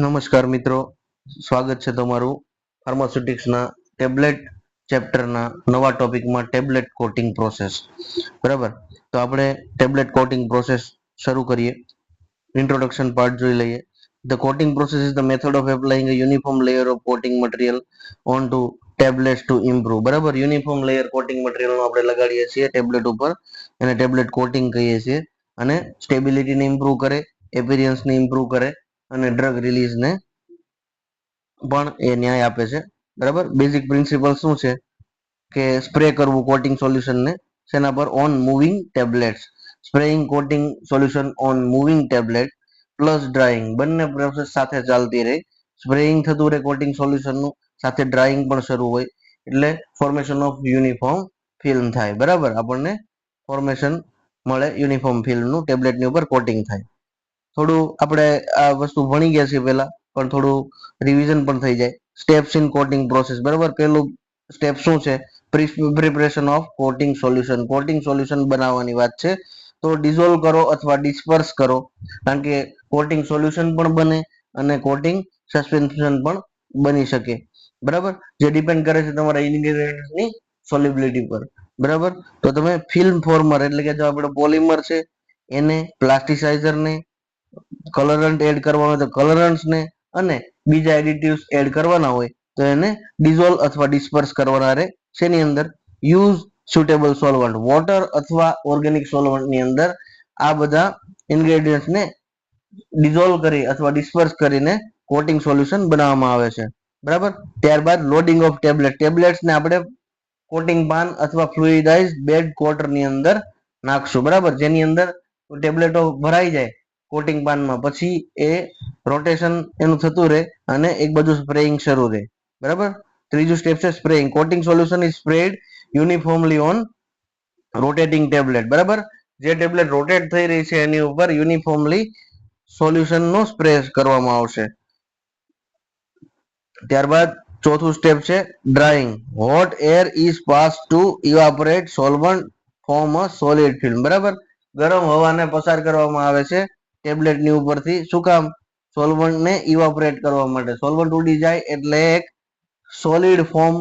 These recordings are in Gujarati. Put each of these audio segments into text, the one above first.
નમસ્કાર મિત્રો, સ્વાગત છે તમારું ફાર્માસ્યુટિક્સના ટેબ્લેટ ચેપ્ટરના નવા ટોપિકમાં ટેબ્લેટ કોટિંગ પ્રોસેસ. બરાબર, તો આપણે ટેબ્લેટ કોટિંગ પ્રોસેસ શરૂ કરીએ. ઇન્ટ્રોડક્શન પાર્ટ જોઈ લઈએ. The coating process is the method of applying a uniform layer of coating material onto tablets to improve. બરાબર, યુનિફોર્મ લેયર કોટિંગ મટીરિયલ આપણે લગાડીએ છીએ ટેબ્લેટ ઉપર, એને ટેબ્લેટ કોટિંગ કહીએ છીએ. અને સ્ટેબિલિટીને ઇમ્પ્રૂવ કરે, એપિરિયન્સને ઇમ્પ્રૂવ કરે અને ડ્રગ રિલીઝને પણ એ ન્યાય આપે છે. બરાબર, બેઝિક પ્રિન્સિપલ શું છે કે સ્પ્રે કરવું કોટિંગ સોલ્યુશનને શેના પર? On moving tablets. Spraying coating solution on moving tablet plus drying, બંને પ્રોસેસ સાથે ચાલતી રહે. સ્પ્રેઇંગ થતું રહે કોટિંગ સોલ્યુશનનું, સાથે ડ્રાઇંગ પણ શરૂ હોય, એટલે ફોર્મેશન ઓફ યુનિફોર્મ ફિલ્મ થાય. બરાબર, આપણને ફોર્મેશન મળે યુનિફોર્મ ફિલ્મનું, ટેબ્લેટની ઉપર કોટિંગ થાય. થોડું આપણે આ વસ્તુ ભણી ગયા છીએ પહેલા, પણ થોડું રિવિઝન પણ થઈ જાય. Steps in coating process. બરાબર, પહેલું સ્ટેપ શું છે? Preparation of coating solution. Coating solution બનાવવાની વાત છે, તો ડિઝોલ્વ કરો અથવા ડિસ્પર્સ કરો, કારણ કે કોટિંગ સોલ્યુશન પણ બને અને કોટિંગ સસ્પેન્શન પણ બની શકે. બરાબર, જે ડિપેન્ડ કરે છે તમારા ઇન્ગ્રેડિયન્ટની સોલ્યુબિલિટી પર. બરાબર, તો તમે ફિલ્મ ફોર્મર એટલે કે જો આપણે પોલિમર છે એને, પ્લાસ્ટિસાઇઝરને, કલરન્ટ એડ કરવાનો તો કલરન્ટ્સને, અને બીજા એડિટિવ્સ એડ કરવાના હોય તો એને ડિઝોલ્વ અથવા ડિસ્પર્સ કરવાના રહે. શેની અંદર? યુઝ સુટેબલ સોલ્વન્ટ, વોટર અથવા ઓર્ગેનિક સોલ્વન્ટની અંદર આ બધા ઇન્ગ્રેડિયન્ટ્સને ડિઝોલ્વ કરી અથવા ડિસ્પર્સ કરીને કોટિંગ સોલ્યુશન બનાવવામાં આવે છે. બરાબર, ત્યારબાદ લોડિંગ ઓફ ટેબ્લેટ. ટેબ્લેટ્સને આપણે કોટિંગ પાન અથવા ફ્લુઇડાઇઝ બેડ કોટરની અંદર નાખશું. બરાબર, જેની અંદર ટેબ્લેટો ભરાઈ જાય કોટિંગ પાનમાં, પછી એ રોટેશન એનું થતું રહે અને એક બાજુ સ્પ્રેઇંગ શરૂ રહે. બરાબર, ત્રીજું સ્ટેપ છે spraying. Coating solution is spread uniformly on rotating tablet. બરાબર, જે ટેબ્લેટ રોટેટ થઈ રહી છે એની ઉપર યુનિફોર્મલી સોલ્યુશનનો સ્પ્રે કરવામાં આવશે. ત્યારબાદ ચોથું સ્ટેપ છે drying. Hot air is pass to evaporate solvent form a solid film. બરાબર, ગરમ હવાને પસાર કરવામાં આવે છે ટેબ્લેટની ઉપરથી. શું કામ? સોલ્વન્ટને ઇવાપોરેટ કરવા માટે. સોલ્વન્ટ ઉડી જાય એટલે એક સોલિડ ફોર્મ,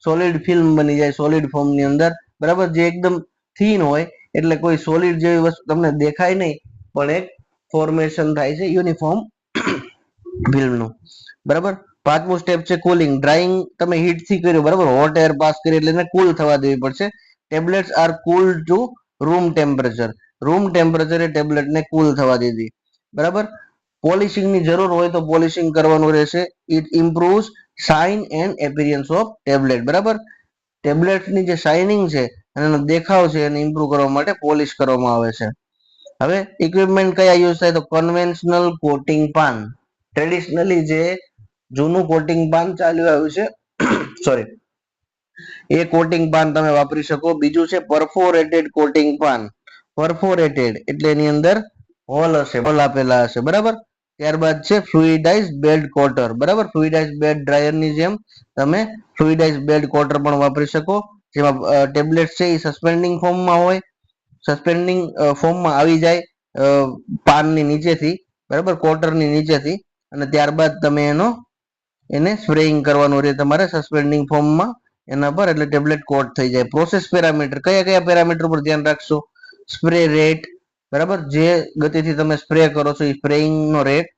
સોલિડ ફિલ્મ બની જાય સોલિડ ફોર્મની અંદર. બરાબર, જે એકદમ થીન હોય એટલે કોઈ સોલિડ જેવી વસ્તુ તમને દેખાય નહીં, પણ એક ફોર્મેશન થાય છે યુનિફોર્મ ફિલ્મનું. બરાબર, પાંચમું સ્ટેપ છે કુલિંગ. ડ્રાઇંગ તમે હીટથી કર્યું. બરાબર, હોટ એર પાસ કરી એટલે એને કુલ થવા દેવી પડશે. ટેબ્લેટ્સ આર કુલ ટુ રૂમ ટેમ્પરેચર. રૂમ ટેમ્પરેચરે ટેબ્લેટને કુલ થવા દીધી. બરાબર, પોલિશિંગની જરૂર હોય તો પોલિશિંગ કરવાનું રહેશે. It improves shine and appearance of tablet. બરાબર, ટેબ્લેટની જે શાઇનિંગ છે અને એનો દેખાવ છે એને ઇમ્પ્રૂવ કરવા માટે પોલિશ કરવામાં આવે છે. હવે ઇક્વિપમેન્ટ કયા યુઝ થાય? તો કન્વેન્શનલ કોટિંગ પાન. ટ્રેડિશનલી જે જૂનું કોટિંગ પાન ચાલ્યું આવ્યું છે સોરી, એ કોટિંગ પાન તમે વાપરી શકો. બીજું છે પરફોરેટેડ કોટિંગ પાન. પરફોરેટેડ એટલે એની અંદર હોલ હશે, હોલ આપેલા હશે. બરાબર, ત્યારબાદ છે ફ્લુઇડાઇઝ બેડ કોટર. બરાબર, ફ્લુઇડાઇઝ બેડ ડ્રાયરની જેમ તમે ફ્લુઇડાઇઝ બેડ કોટર પણ વાપરી શકો, જેમાં ટેબ્લેટ છે એ સસ્પેન્ડિંગ ફોર્મમાં હોય, સસ્પેન્ડિંગ ફોર્મમાં આવી જાય પાનની નીચેથી. બરાબર, કોટરની નીચેથી, અને ત્યારબાદ તમે એને સ્પ્રેઇંગ કરવાનું રહે તમારે સસ્પેન્ડિંગ ફોર્મમાં એના પર, એટલે ટેબ્લેટ કોટ થઈ જાય. પ્રોસેસ પેરામીટર, કયા કયા પેરામીટર પર ધ્યાન રાખશો? Spray rate. બરાબર, જે ગતિથી તમે સ્પ્રે કરો છો એ સ્પ્રેઇંગ નો રેટ.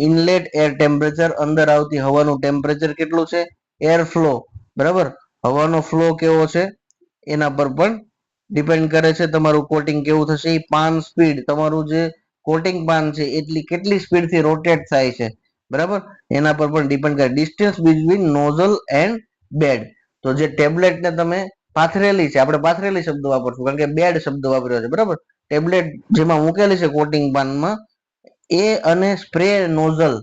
ઇનલેટ એર ટેમ્પરેચર, અંદર આવતી હવાનું ટેમ્પરેચર કેટલું છે. Air flow. બરાબર, હવાનો ફ્લો કેવો છે એના પર પણ ડિપેન્ડ કરે છે તમારું કોટિંગ કેવું થશે. પાન સ્પીડ, તમારું જે કોટિંગ પાન છે એટલી કેટલી સ્પીડથી રોટેટ થાય છે. બરાબર, એના પર પણ ડિપેન્ડ કરે. Distance between nozzle and bed. તો જે ટેબ્લેટને તમે પાથરેલી છે, આપણે પાથરેલી શબ્દ વાપરશું કારણ કે બેડ શબ્દ વાપર્યો છે. બરાબર, ટેબ્લેટ જેમાં મૂકેલી છે કોટિંગ પાનમાં, એ અને સ્પ્રે નોઝલ,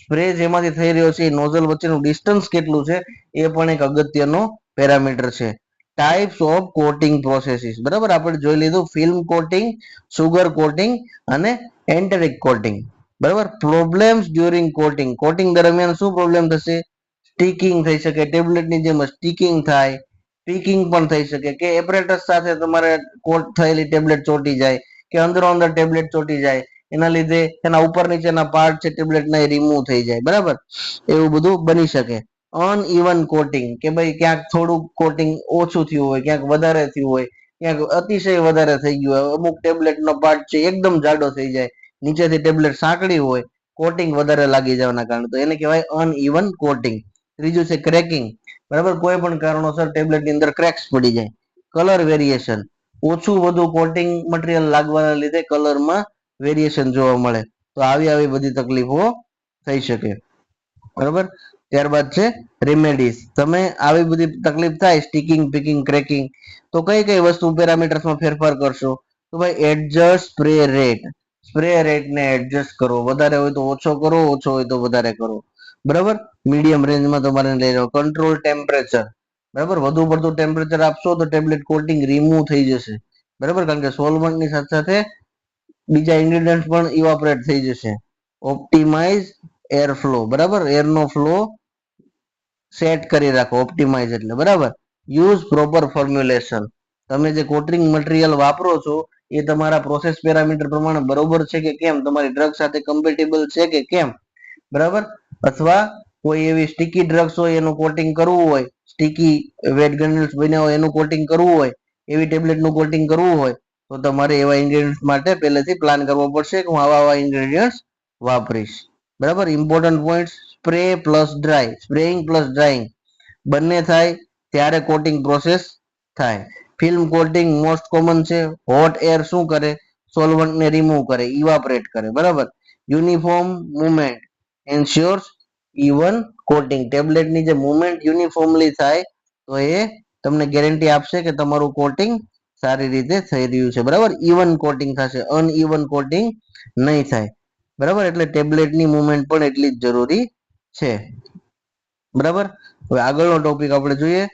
સ્પ્રે જેમાંથી થઈ રહ્યો છે એ નોઝલ વચ્ચેનું ડિસ્ટન્સ કેટલું છે એ પણ એક અગત્યનો પેરામીટર છે. Types of coating processes. બરાબર, આપણે જોઈ લીધું ફિલ્મ કોટિંગ, સુગર કોટિંગ અને એન્ટેરિક કોટિંગ. બરાબર, પ્રોબ્લેમ્સ ડ્યુરિંગ કોટિંગ. કોટિંગ દરમિયાન શું પ્રોબ્લેમ થશે? સ્ટીકિંગ થઈ શકે, ટેબ્લેટની જેમ સ્ટીકિંગ થાય, પીકિંગ પણ થઈ શકે, કે એપરેટસ સાથે તમારે કોટ થયેલી ટેબ્લેટ ચોટી જાય, કે અંદરો અંદર ટેબ્લેટ ચોટી જાય, એના લીધે એના ઉપર નીચેના પાર્ટ છે ટેબ્લેટના એ રિમૂવ થઈ જાય, બરાબર, એવું બધું બની શકે. અનઇવન કોટિંગ, કે ભાઈ ક્યાંક થોડુંક કોટિંગ ઓછું થયું હોય, ક્યાંક વધારે થયું હોય, ક્યાંક અતિશય વધારે થઈ ગયું હોય, અમુક ટેબ્લેટનો પાર્ટ છે એકદમ જાડો થઈ જાય, નીચેથી ટેબ્લેટ સાંકડી હોય, કોટિંગ વધારે લાગી જવાના કારણે, તો એને કહેવાય અનઇવન કોટિંગ. ત્રીજું છે ક્રેકિંગ, બરાબર, કોઈ પણ કારણોસર ટેબ્લેટની અંદર ક્રેક્સ પડી જાય. કલર વેરિએશન, ઓછું વધુ કોટિંગ મટીરિયલ લાગવાના લીધે કલરમાં વેરિએશન જોવા મળે, તો આવી બધી તકલીફો થઈ શકે, બરાબર. ત્યારબાદ છે રેમેડીઝ. તમે આવી બધી તકલીફ થાય, સ્ટીકિંગ, પીકિંગ, ક્રેકિંગ, તો કઈ કઈ વસ્તુ પેરામીટર્સમાં ફેરફાર કરશો? તો ભાઈ એડજસ્ટ સ્પ્રે રેટ, સ્પ્રે રેટને એડજસ્ટ કરો, વધારે હોય તો ઓછો કરો, ઓછો હોય તો વધારે કરો, બરાબર. મીડિયમ રેન્જમાં તમારે લઈ લો. કંટ્રોલ ટેમ્પરેચર, બરાબર, વધુ પડતું ટેમ્પરેચર આપશો તો ટેબ્લેટ કોટિંગ રિમૂવ થઈ જશે, બરાબર, કારણ કે સોલ્વન્ટની સાથે સાથે બીજા ઇન્ગ્રેડિયન્ટ પણ ઇવાપોરેટ થઈ જશે. ઓપ્ટિમાઇઝ એર ફ્લો, બરાબર, એરનો ફ્લો સેટ કરી રાખો, ઓપ્ટિમાઇઝ એટલે, બરાબર. યુઝ પ્રોપર ફોર્મ્યુલેશન, તમે જે કોટિંગ મટીરિયલ વાપરો છો એ તમારા પ્રોસેસ પેરામીટર પ્રમાણે બરોબર છે કે કેમ, તમારી ડ્રગ સાથે કમ્પેટેબલ છે કે કેમ, બરાબર. અથવા કોઈ એવી સ્ટીકી ડ્રગ્સ હોય એનું કોટિંગ કરવું હોય, સ્ટીકી વેટ ગ્રેન્યુલ્સ બન્યા હોય એનું કોટિંગ કરવું હોય, એવી ટેબ્લેટનું કોટિંગ કરવું હોય, તો તમારે એવા ઇન્ગ્રેડિયન્ટ્સ માટે પહેલેથી પ્લાન કરવો પડશે કે હું આવા ઇન્ગ્રેડિયન્ટ્સ વાપરીશ, બરાબર. Important point, spray plus dry, spraying plus drying બંને થાય ત્યારે કોટિંગ પ્રોસેસ થાય. ફિલ્મ કોટિંગ મોસ્ટ કોમન છે. હોટ એર શું કરે? સોલ્વન્ટને રિમૂવ કરે, ઇવાપરેટ કરે, બરાબર. Uniform movement ensures even coating, ટેબ્લેટની જે મુવમેન્ટ યુનિફોર્મલી થાય તો એ તમને ગેરંટી આપશે કે તમારું કોટિંગ સારી રીતે થઈ રહ્યું છે, બરાબર. ઇવન કોટિંગ થશે, અનઇવન કોટિંગ નહીં થાય, બરાબર. એટલે ટેબ્લેટની મુવમેન્ટ પણ એટલી જ જરૂરી છે, બરાબર. હવે આગળનો ટોપિક આપણે જોઈએ.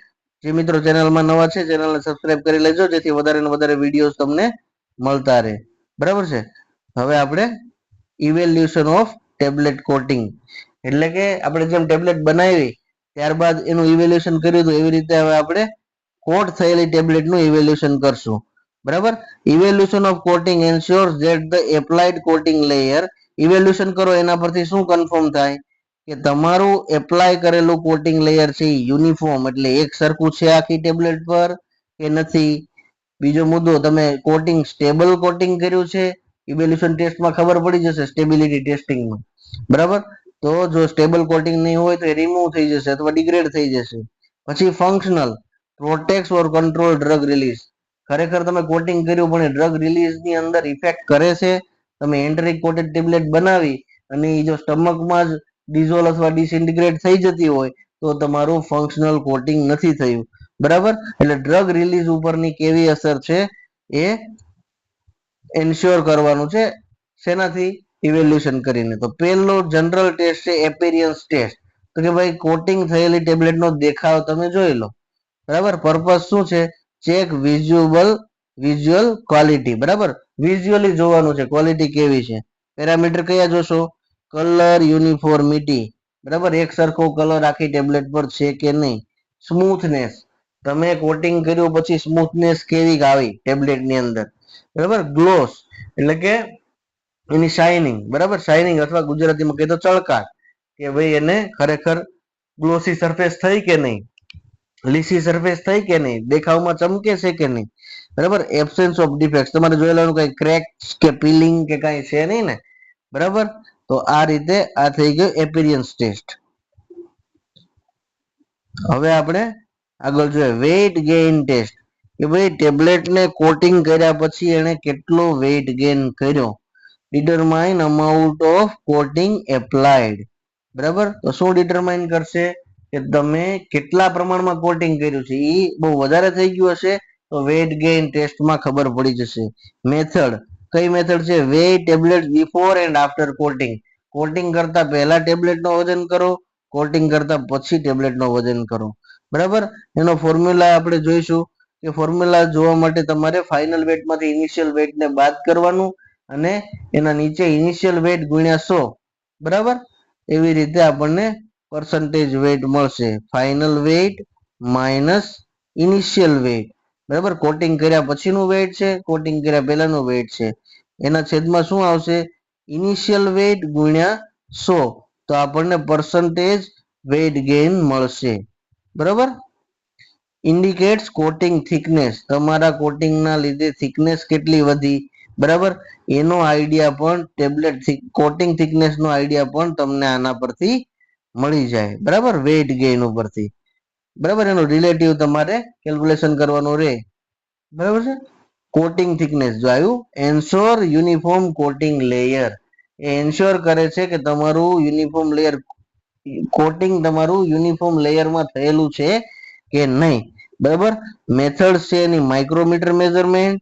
જે મિત્રો ચેનલમાં નવા છે ચેનલને સબસ્ક્રાઇબ કરી લેજો, જેથી વધારે ને વધારે વિડીયોઝ તમને મળતા રહે, બરાબર છે. હવે આપણે ઇવેલ્યુશન ઓફ ટેબ્લેટ કોટિંગ, એટલે કે આપણે જેમ ટેબ્લેટ બનાવી ત્યારબાદ એનું ઇવેલ્યુશન કર્યું હતું એવી રીતે હવે આપણે કોટ થયેલી ટેબ્લેટનું ઇવેલ્યુશન કરશું, બરાબર. Evaluation of coating ensures that the applied coating layer, evaluation કરો એના પરથી શું કન્ફર્મ થાય કે તમારું એપ્લાય કરેલું કોટિંગ લેયર છે યુનિફોર્મ, એટલે એક સરખું છે આખી ટેબ્લેટ પર કે નથી. બીજો મુદ્દો, તમે કોટિંગ સ્ટેબલ કોટિંગ કર્યું છે, ઇવેલ્યુશન ટેસ્ટમાં ખબર પડી જશે, સ્ટેબિલિટી ટેસ્ટિંગમાં, બરાબર. તો જો સ્ટેબલ કોટિંગ નહીં હોય તો એ રિમૂવ થઈ જશે અથવા ડિગ્રેડ થઈ જશે. પછી ફંક્શનલ, પ્રોટેક્ટ ઓર કંટ્રોલ ડ્રગ રિલીઝ, ખરેખર તમે કોટિંગ કર્યું પણ એ ડ્રગ રિલીઝની અંદર ઇફેક્ટ કરે છે. તમે એન્ટરિક કોટેડ ટેબ્લેટ બનાવી અને એ જો સ્ટમકમાં જ ડિઝોલ્વ અથવા ડિસઇન્ટિગ્રેટ થઈ જતી હોય તો તમારું ફંક્શનલ કોટિંગ નથી થયું, બરાબર. એટલે ડ્રગ રિલીઝ ઉપરની કેવી અસર છે એ એન્શ્યોર કરવાનું છે, શેનાથી? ઇવેલ્યુશન કરીને. તો પહેલો જનરલ ટેસ્ટ છે એપિરિયન્સ ટેસ્ટ, તો કે ભાઈ કોટિંગ થયેલી ટેબ્લેટનો દેખાવ તમે જોઈ લો, બરાબર. પર્પસ શું છે? ચેક વિઝ્યુઅલ ક્વોલિટી, બરાબર, વિઝ્યુઅલી જોવાનું છે ક્વોલિટી કેવી છે. પેરામીટર કયા જોશો? કલર યુનિફોર્મિટી, બરાબર, એક સરખો કલર આખી ટેબ્લેટ પર છે કે નહીં. સ્મૂથનેસ, તમે કોટિંગ કર્યું પછી સ્મૂથનેસ કેવી આવી ટેબ્લેટની અંદર, બરાબર. ગ્લોસ એટલે કે એની શાઇનિંગ, બરાબર, શાઇનિંગ અથવા ગુજરાતીમાં કહે તો ચળકાટ, કે ભાઈ એને ખરેખર ગ્લોસી સરફેસ થઈ કે નહીં, લીસી સરફેસ થઈ કે નહીં, દેખાવમાં ચમકે છે કે નહીં, બરાબર. એબ્સેન્સ ઓફ ડિફેક્ટ, તમારે જોઈ લેવાનું કઈ ક્રેક્સ કે પીલિંગ કે કઈ છે નહીં ને, બરાબર. તો આ રીતે આ થઈ ગયો એપિરિયન્સ ટેસ્ટ. હવે આપણે આગળ જોઈએ વેઇટ ગેઇન ટેસ્ટ, કે ભાઈ ટેબ્લેટને કોટિંગ કર્યા પછી એને કેટલો વેઇટ ગેઇન કર્યો. Determine amount of coating applied, બરાબર. તો શું ડિટરમાઇન કરશે કે તમે કેટલા પ્રમાણમાં કોટિંગ કર્યું છે. એ બહુ વધારે થઈ ગયું હશે તો વેઇટ ગેઇન ટેસ્ટમાં ખબર પડી જશે. મેથડ, કઈ મેથડ છે? Weigh tablet before and after coating, coating કરતા પહેલા ટેબ્લેટનો વજન કરો, કોટિંગ કરતા પછી ટેબ્લેટનો વજન કરો, બરાબર. એનો ફોર્મ્યુલા આપણે જોઈશું, કે ફોર્મ્યુલા જોવા માટે તમારે ફાઇનલ વેટમાંથી ઇનિશિયલ વેટને બાદ કરવાનું અને એના નીચે ઇનિશિયલ વેટ ગુણ્યા 100, બરાબર. એવી રીતે આપણને પર્સન્ટેજ વેટ મળશે. Final weight minus initial weight, બરાબર. કોટિંગ કર્યા પછીનું વેટ છે, કોટિંગ કર્યા પહેલાનું વેટ છે, એના છેદમાં શું આવશે? ઇનિશિયલ વેઇટ ગુણ્યા 100 તો આપણને પરસન્ટેજ વેઇટ ગેઇન મળશે. બરાબર. ઇન્ડિકેટ્સ કોટિંગ થિકનેસ, તમારા કોટિંગના લીધે થિકનેસ કેટલી વધી, બરાબર, એનો આઈડિયા પણ ટેબ્લેટ કોટિંગ થિકનેસ નો આઈડિયા પણ તમને આના પરથી મળી જાય. બરાબર, વેઇટ ગેઇન ઉપરથી. બરાબર, એનું રિલેટિવ તમારે કેલ્ક્યુલેશન કરવાનું રહે. બરાબર છે. કોટિંગ થિકનેસ જો આવ્યું, એન્શ્યોર યુનિફોર્મ કોટિંગ લેયર, એ એન્શ્યોર કરે છે કે તમારું યુનિફોર્મ લેયર કોટિંગ તમારું યુનિફોર્મ લેયરમાં થયેલું છે કે નહીં. બરાબર. મેથડ છે એની માઇક્રોમીટર મેઝરમેન્ટ,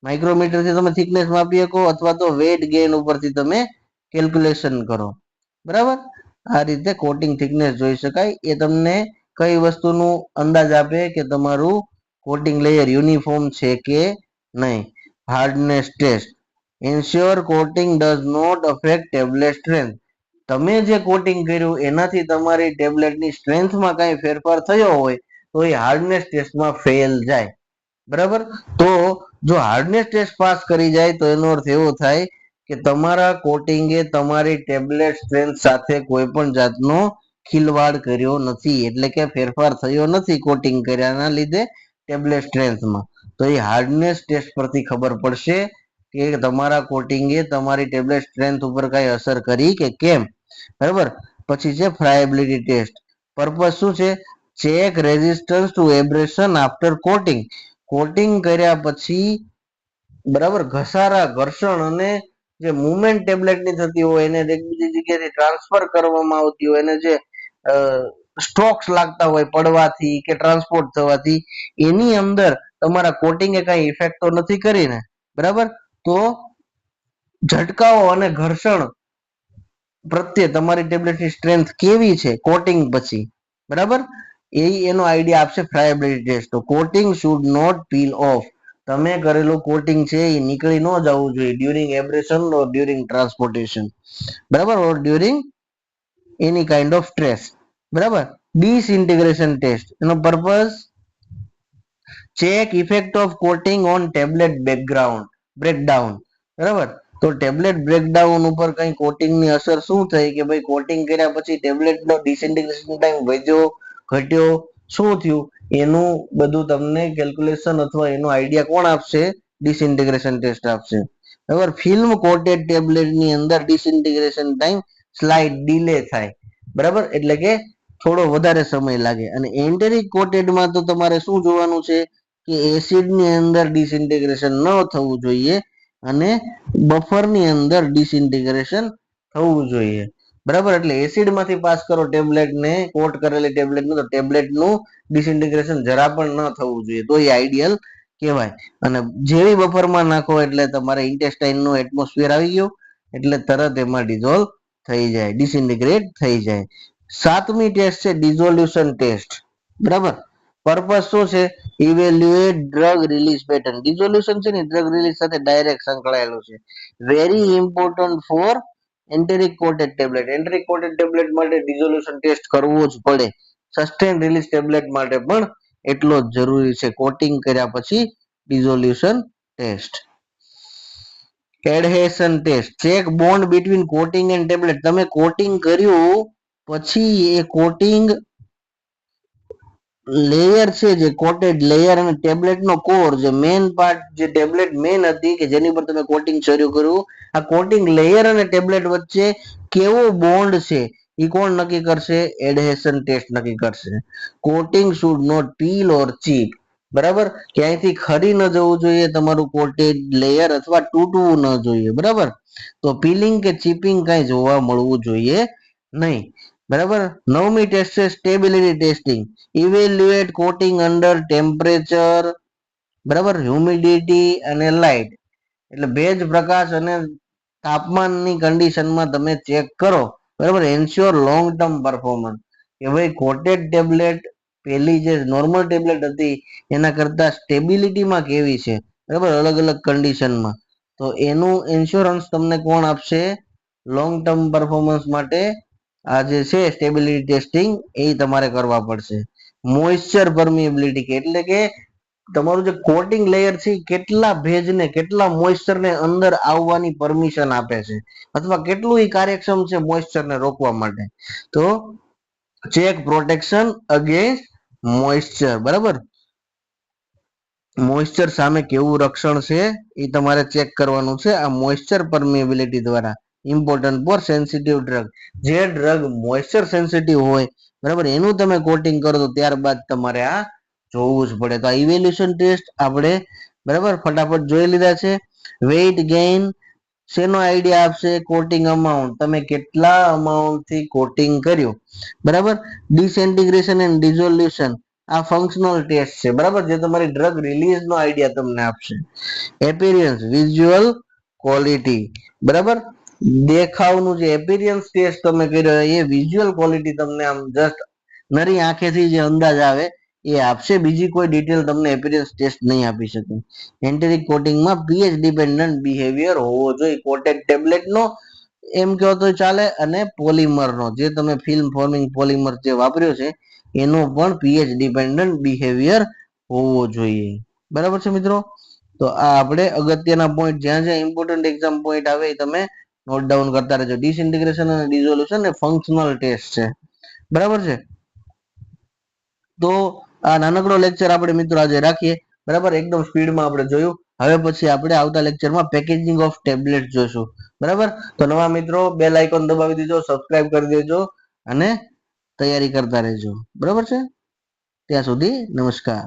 માઇક્રોમીટર થી તમે થિકનેસ માપી શકો અથવા તો વેટ ગેઇન ઉપરથી તમે કેલ્ક્યુલેશન કરો. બરાબર, આ રીતે કોટિંગ થિકનેસ જોઈ શકાય. એ તમને કઈ વસ્તુનું અંદાજ આપે કે તમારું કોટિંગ લેયર યુનિફોર્મ છે કે નહીં. Hardness test, ensure coating does not affect tablet strength, તમે જે કોટિંગ કર્યું એનાથી તમારી ટેબ્લેટની સ્ટ્રેન્થમાં કઈ ફેરફાર થયો હોય તો એ હાર્ડનેસ ટેસ્ટમાં ફેલ જાય. બરાબર, તો જો હાર્ડનેસ ટેસ્ટ પાસ કરી જાય તો એનો અર્થ એવો થાય કે તમારા કોટિંગે તમારી ટેબ્લેટ સ્ટ્રેન્થ સાથે કોઈ પણ જાતનો ખિલવાડ કર્યો નથી, એટલે કે ફેરફાર થયો નથી કોટિંગ કર્યાના લીધે ટેબ્લેટ સ્ટ્રેન્થમાં. તો એ હાર્ડનેસ ટેસ્ટ પરથી ખબર પડશે કે તમારા કોટિંગે તમારી ટેબ્લેટ સ્ટ્રેન્થ ઉપર કઈ અસર કરી કે કેમ. બરાબર. પછી છે ફ્રાયબિલિટી ટેસ્ટ. પર્પઝ શું છે? Check resistance to abrasion after coating, coating કર્યા પછી બરાબર ઘસારા, ઘર્ષણ અને જે મુવમેન્ટ ટેબ્લેટની થતી હોય એને એકબીજી જગ્યાએથી ટ્રાન્સફર કરવામાં આવતી હોય, એને જે સ્ટ્રોક્સ લાગતા હોય પડવાથી કે ટ્રાન્સપોર્ટ થવાથી, એની અંદર તમારા કોટિંગે કઈ ઇફેક્ટ તો નથી કરી ને. બરાબર, તો ઝટકાઓ અને ઘર્ષણ પ્રત્યે તમારી ટેબ્લેટની સ્ટ્રેન્થ કેવી છે કોટિંગ પછી. બરાબર, એનો આઈડિયા આપશે ફ્રાયબિલિટી ટેસ્ટ. તો coating should not peel off, તમે કરેલું કોટિંગ છે એ નીકળી ન જવું જોઈએ during abrasion or during transportation. બરાબર, or during any kind of stress. બરાબર. ડિસઇન્ટિગ્રેશન ટેસ્ટ, એનો purpose check effect of coating on tablet background breakdown. બરાબર, તો ટેબ્લેટ બ્રેકડાઉન ઉપર કઈ કોટિંગની અસર શું થઈ કે ભાઈ કોટિંગ કર્યા પછી ટેબ્લેટનો ડિસઇન્ટિગ્રેશન ટાઈમ વધ્યો, ઘટ્યો, શું થયું, એનું બધું તમને કેલ્ક્યુલેશન અથવા એનો આઈડિયા કોણ આપશે? ડિસઇન્ટિગ્રેશન ટેસ્ટ આપશે. બરાબર, ફિલ્મ કોટેડ ટેબ્લેટની અંદર ડિસઇન્ટિગ્રેશન ટાઈમ સ્લાઇડ ડીલે થાય. બરાબર, એટલે કે થોડો વધારે સમય લાગે. અને એન્ટેરિક કોટેડમાં તો તમારે શું જોવાનું છે કે એસિડની અંદર ડિસઇન્ટિગ્રેશન ન થવું જોઈએ અને બફરની અંદર ડિસઇન્ટિગ્રેશન થવું જોઈએ. બરાબર, એટલે એસિડમાંથી પાસ કરો ટેબ્લેટને, કોટ કરેલી ટેબ્લેટને, તો ટેબ્લેટનું ડિસઇન્ટિગ્રેશન જરા પણ ન થવું જોઈએ, તો એ આઈડિયલ કહેવાય. અને જેવી બફરમાં નાખો એટલે તમારે ઇન્ટેસ્ટાઇનનું એટમોસ્ફિયર આવી ગયું એટલે તરત એમાં ડિઝોલ્વ થઈ જાય, ડિસઇન્ટિગ્રેટ થઈ જાય. સાતમી ટેસ્ટ છે ડિઝોલ્યુશન ટેસ્ટ. બરાબર, પર્પઝ શું છે? Evaluate drug release pattern. Dissolution છે ને ડ્રગ રિલીઝ સાથે ડાયરેક્ટ સંકળાયેલું છે. Very important for enteric coated tablet. Enteric coated tablet માટે ડિઝોલ્યુશન ટેસ્ટ કરવો જ પડે. સસ્ટેન રિલીઝ ટેબ્લેટ માટે પણ એટલો જ જરૂરી છે. કોટિંગ કર્યા પછી dissolution test. Adhesion test, check bond between coating and tablet. તમે કોટિંગ કર્યું પછી એ કોટિંગ લેયર છે, જે કોટેડ લેયર અને ટેબ્લેટનો કોર, જે મેઇન પાર્ટ, જે ટેબ્લેટ મેઇન હતી કે જેની પર તમે કોટિંગ શરૂ કર્યું, આ કોટિંગ લેયર અને ટેબ્લેટ વચ્ચે કેવો બોન્ડ છે એ કોણ નક્કી કરશે? એડહેશન ટેસ્ટ નક્કી કરશે. Coating should not peel or chip. બરાબર, ક્યાંયથી ખરી ન જવું જોઈએ તમારું કોટેડ લેયર અથવા તૂટવું ન જોઈએ. બરાબર, તો પીલિંગ કે ચીપિંગ કઈ જોવા મળવું જોઈએ નહીં. બરાબર, નવમી ટેસ્ટ છે stability testing. Evaluate coating under temperature, બરાબર, હ્યુમિડિટી અને લાઇટ, એટલે ભેજ, પ્રકાશ અને તાપમાનની કન્ડિશનમાં તમે ચેક કરો. બરાબર, એન્શ્યોર લોંગ ટર્મ પરફોર્મન્સ, કે ભાઈ કોટેડ ટેબ્લેટ પેલી જે નોર્મલ ટેબ્લેટ હતી એના કરતા સ્ટેબિલિટીમાં કેવી છે. બરાબર, અલગ અલગ કન્ડિશનમાં, તો એનું ઇન્સ્યોરન્સ તમને કોણ આપશે? લોંગ ટર્મ પરફોર્મન્સ માટે આ જે છે સ્ટેબિલિટી ટેસ્ટિંગ એ તમારે કરવા પડશે. મોઇશ્ચર પરમિએબિલિટી, એટલે કે તમારું જે કોટિંગ લેયર છે કેટલા ભેજને કેટલા મોઇસ્ચરને અંદર આવવાની પરમિશન આપે છે અથવા કેટલું એ કાર્યક્ષમ છે મોઇસ્ચરને રોકવા માટે. તો ચેક પ્રોટેક્શન અગેન્સ્ટ મોઇસ્ચર, બરાબર. મોઇસ્ચર સામે કેવું રક્ષણ છે એ તમારે ચેક કરવાનું છે આ મોઇસ્ચર પરમિએબિલિટી દ્વારા. Important for sensitive drug. જે ડ્રગ મોઇસ્ચર સેન્સિટિવ હોય, બરાબર, એનું તમે કોટિંગ કરો તો ત્યારબાદ તમારે આ જોવું જ પડે. તો આ ઇવેલ્યુએશન ટેસ્ટ આપણે, બરાબર, ફટાફટ જોઈ લીધા છે. વેઇટ ગેઇન શેનો આઈડિયા આપશે? કોટિંગ અમાઉન્ટ, તમે કેટલા અમાઉન્ટ થી કોટિંગ કર્યું, બરાબર. ડિસઇન્ટિગ્રેશન એન્ડ ડિઝોલ્યુશન, આ ફંક્શનલ ટેસ્ટ છે, બરાબર, જે તમારી ડ્રગ રિલીઝ નો આઈડિયા તમને આપશે. એપિરિયન્સ, વિઝ્યુઅલ ક્વોલિટી, બરાબર, દેખાવનું જે એપિરિયન્સ ટેસ્ટ તમે કર્યો એ વિઝ્યુઅલ ક્વોલિટી તમને આમ જસ્ટ નરી આંખેથી જે અંદાજ આવે એ આપશે. બીજી કોઈ ડિટેલ તમને એપિરિયન્સ ટેસ્ટ નહીં આપી શકે. એન્ટેરિક કોટિંગમાં પીએચ ડિપેન્ડન્ટ બિહેવિયર હોવો જોઈએ. કોટેડ ટેબ્લેટ નો એમ કહો તો ચાલે, અને પોલિમર નો, જે તમે ફિલ્મ ફોર્મિંગ પોલિમર જે વાપર્યો છે એનો પણ પીએચ ડિપેન્ડન્ટ બિહેવિયર હોવો જોઈએ, બરાબર છે મિત્રો. તો આ આપણે અગત્યના પોઈન્ટ, જ્યાં જ્યાં ઇમ્પોર્ટન્ટ એક્ઝામ પોઈન્ટ આવે એ તમે નોટ ડાઉન કરતા રહેજો. ડિસઇન્ટિગ્રેશન અને ડિઝોલ્યુશન એ ફંક્શનલ ટેસ્ટ છે, બરાબર છે. તો આ નાનકડો લેક્ચર આપણે મિત્રો આજે રાખીએ, બરાબર. એકદમ સ્પીડમાં આપણે જોયું. હવે પછી આપણે આવતા લેક્ચરમાં પેકેજિંગ ઓફ ટેબ્લેટ જોઈશું, બરાબર. તો નવા મિત્રો બેલ આઇકોન દબાવી દેજો, સબસ્ક્રાઇબ કરી દેજો અને તૈયારી કરતા રહેજો, બરાબર છે. ત્યાં સુધી નમસ્કાર.